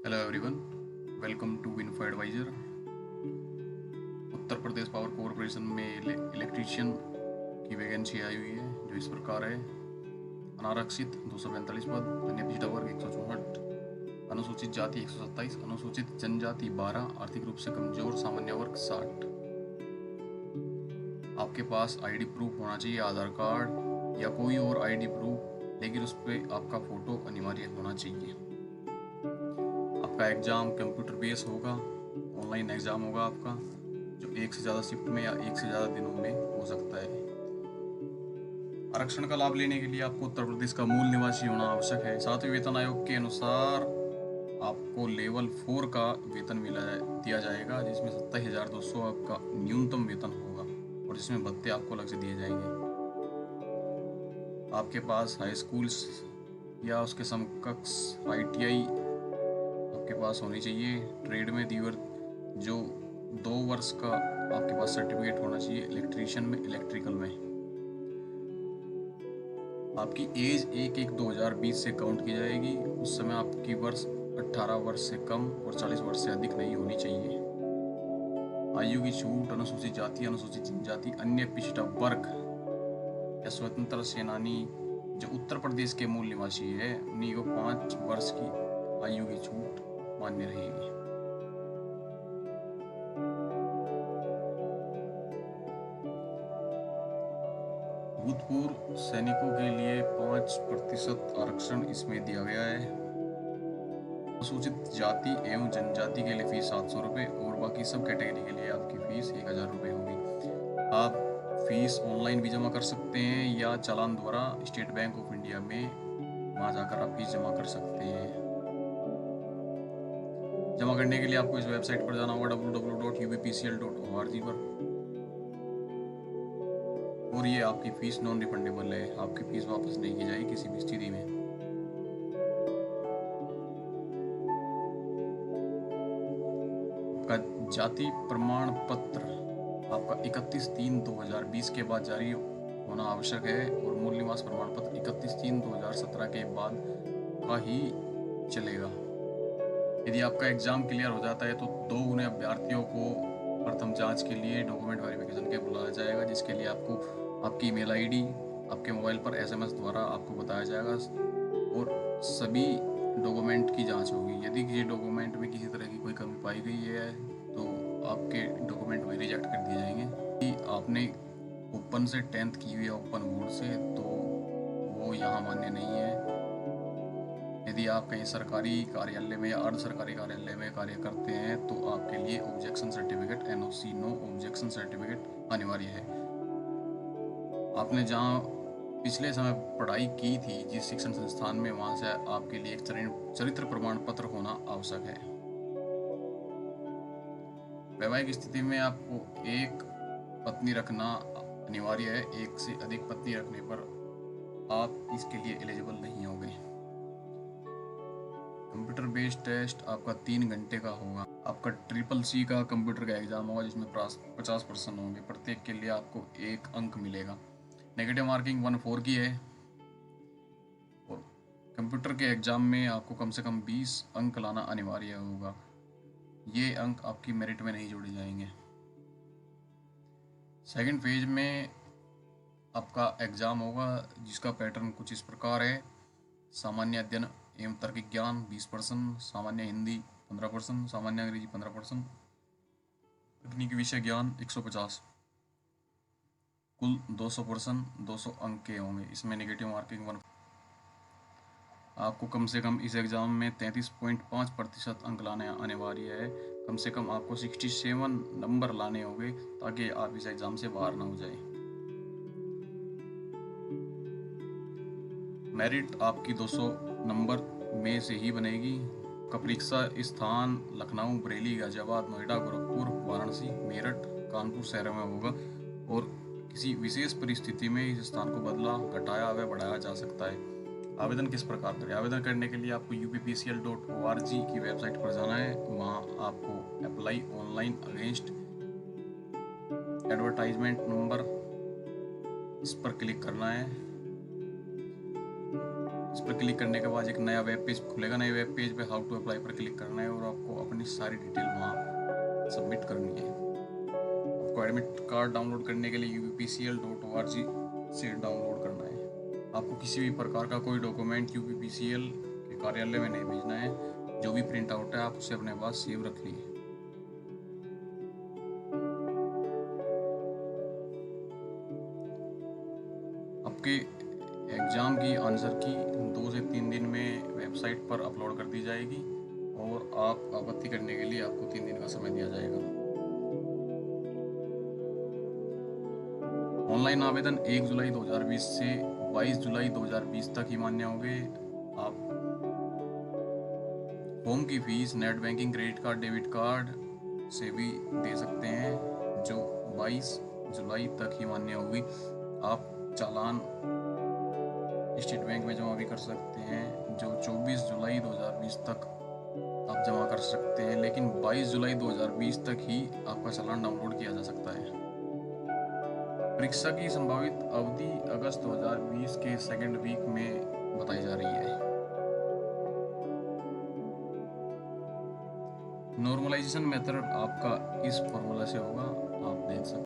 Hello everyone, welcome to Info Advisor. Uttar Pradesh power corporation में electrician की vacancy आई हुई है जो इस प्रकार है। अनारक्षित 245 पद, अन्य पिछड़ा वर्ग 164, अनुसूचित जाति 127, अनुसूचित जनजाति 12, आर्थिक रूप से कमजोर सामान्य वर्ग 60। आपके पास आईडी प्रूफ होना चाहिए, आधार कार्ड या कोई और आईडी प्रूफ, लेकिन उस पर आपका फोटो अनिवार्य होना चाहिए। आपका एग्ज़ाम कंप्यूटर बेस होगा, ऑनलाइन एग्ज़ाम होगा आपका, जो एक से ज़्यादा शिफ्ट में या एक से ज़्यादा दिनों में हो सकता है। आरक्षण का लाभ लेने के लिए आपको उत्तर प्रदेश का मूल निवासी होना आवश्यक है। सातवें वेतन आयोग के अनुसार आपको लेवल 4 का वेतन दिया जाएगा, जिसमें 27,200 आपका न्यूनतम वेतन होगा और जिसमें भत्ते आपको अलग से दिए जाएंगे। आपके पास हाई स्कूल या उसके समकक्ष ITI आपके पास होनी चाहिए। ट्रेड में दीवर जो 2 वर्ष का आपके पास सर्टिफिकेट होना चाहिए, इलेक्ट्रीशियन में, इलेक्ट्रिकल में। आपकी एज 1/1/2020 से काउंट की जाएगी। उस समय आपकी वर्ष 18 वर्ष से कम और 40 वर्ष से अधिक नहीं होनी चाहिए। आयु की छूट अनुसूचित जाति, अनुसूचित जनजाति, अन्य पिछड़ा वर्ग या स्वतंत्र सेनानी जो उत्तर प्रदेश के मूल निवासी है, उन्हीं को 5 वर्ष की आयु की छूट मान्य रहेगी। भूतपूर्व सैनिकों के लिए 5% आरक्षण इसमें दिया गया है। अनुसूचित जाति एवं जनजाति के लिए फीस 700 रुपये और बाकी सब कैटेगरी के लिए आपकी फीस 1,000 रुपये होगी। आप फीस ऑनलाइन भी जमा कर सकते हैं या चालान द्वारा स्टेट बैंक ऑफ इंडिया में वहाँ जाकर आप फीस जमा कर सकते हैं। जमा करने के लिए आपको इस वेबसाइट पर जाना होगा www.ubpcl.org पर, और ये आपकी फीस नॉन रिफंडेबल है। आपकी फीस वापस नहीं की जाएगी किसी भी स्थिति में। आपका जाति प्रमाण पत्र आपका 31/3/2020 के बाद जारी होना आवश्यक है और मूल निवास प्रमाण पत्र 31/3/2017 के बाद का ही चलेगा। यदि आपका एग्जाम क्लियर हो जाता है तो 2 गुने अभ्यर्थियों को प्रथम जांच के लिए डॉक्यूमेंट वेरिफिकेशन के बुलाया जाएगा, जिसके लिए आपको आपकी ईमेल आईडी आपके मोबाइल पर SMS द्वारा आपको बताया जाएगा और सभी डॉक्यूमेंट की जांच होगी। यदि किसी डॉक्यूमेंट में किसी तरह की कोई कमी पाई गई है तो आपके डॉक्यूमेंट में रिजेक्ट कर दिए जाएंगे। यदि आपने ओपन से 10th की हुई है ओपन बोर्ड से तो वो यहाँ मान्य नहीं है। यदि आप कहीं सरकारी कार्यालय में या अर्ध सरकारी कार्यालय में कार्य करते हैं तो आपके लिए objection certificate NOC no objection certificate अनिवार्य है। आपने जहाँ पिछले समय पढ़ाई की थी जिस शिक्षण संस्थान में, वहाँ से आपके लिए एक चरित्र प्रमाण पत्र होना आवश्यक है। वैवाहिक स्थिति में आपको एक पत्नी रखना अनिवार्य है। एक से अधिक पत्नी रखने पर आप इसके लिए एलिजिबल नहीं होंगे। कंप्यूटर बेस्ड टेस्ट आपका 3 घंटे का होगा। आपका CCC का कंप्यूटर का एग्जाम होगा जिसमें 50% होंगे। प्रत्येक के लिए आपको 1 अंक मिलेगा। नेगेटिव मार्किंग 1/4 की है और कंप्यूटर के एग्जाम में आपको कम से कम 20 अंक लाना अनिवार्य होगा। ये अंक आपकी मेरिट में नहीं जोड़े जाएंगे। सेकंड फेज में आपका एग्जाम होगा जिसका पैटर्न कुछ इस प्रकार है। सामान्य अध्ययन एवं तार्किक ज्ञान 20%, सामान्य हिंदी 15%, सामान्य अंग्रेजी 15%, तकनीकी विषय ज्ञान 150, कुल 200%, 200 अंक के होंगे। इसमें नेगेटिव मार्किंग 1। आपको कम से कम इस एग्ज़ाम में 33.5% अंक लाने अनिवार्य है। कम से कम आपको 67 नंबर लाने होंगे ताकि आप इस एग्ज़ाम से बाहर ना हो जाए। मेरिट आपकी 200 नंबर में से ही बनेगी। का परीक्षा स्थान लखनऊ, बरेली, गाजियाबाद, नोएडा, गोरखपुर, वाराणसी, मेरठ, कानपुर शहरों में होगा और किसी विशेष परिस्थिति में इस स्थान को बदला, घटाया व बढ़ाया जा सकता है। आवेदन किस प्रकार करें? आवेदन करने के लिए आपको ubpcl.org की वेबसाइट पर जाना है। वहाँ आपको apply online against advertisement number, इस पर क्लिक करना है। इस पर क्लिक करने के बाद एक नया वेब पेज खुलेगा। नए वेब पेज पे हाउ टू अप्लाई पर क्लिक करना है और आपको अपनी सारी डिटेल वहाँ सबमिट करनी है। आपको एडमिट कार्ड डाउनलोड करने के लिए uppcl.org से डाउनलोड करना है। आपको किसी भी प्रकार का कोई डॉक्यूमेंट UPPCL के कार्यालय में नहीं भेजना है। जो भी प्रिंट आउट है आप उसे अपने पास सेव रखिए। आपके एग्ज़ाम की आंसर की 2 से 3 दिन में वेबसाइट पर अपलोड कर दी जाएगी और आप आपत्ति करने के लिए आपको 3 दिन का समय दिया जाएगा। ऑनलाइन आवेदन 1 जुलाई 2020 से 22 जुलाई 2020 तक ही मान्य होंगे। आप फॉर्म की fees net banking, credit card, debit card से भी दे सकते हैं, जो 22 जुलाई तक ही मान्य होगी। आप चालान स्टेट बैंक में जमा भी कर सकते हैं, जो 24 जुलाई 2020 तक आप जमा कर सकते हैं, लेकिन 22 जुलाई 2020 तक ही आपका चालान डाउनलोड किया जा सकता है। परीक्षा की संभावित अवधि अगस्त 2020 के सेकेंड वीक में बताई जा रही है। नॉर्मलाइजेशन मेथड आपका इस फॉर्मूला से होगा, आप देख सकते हैं।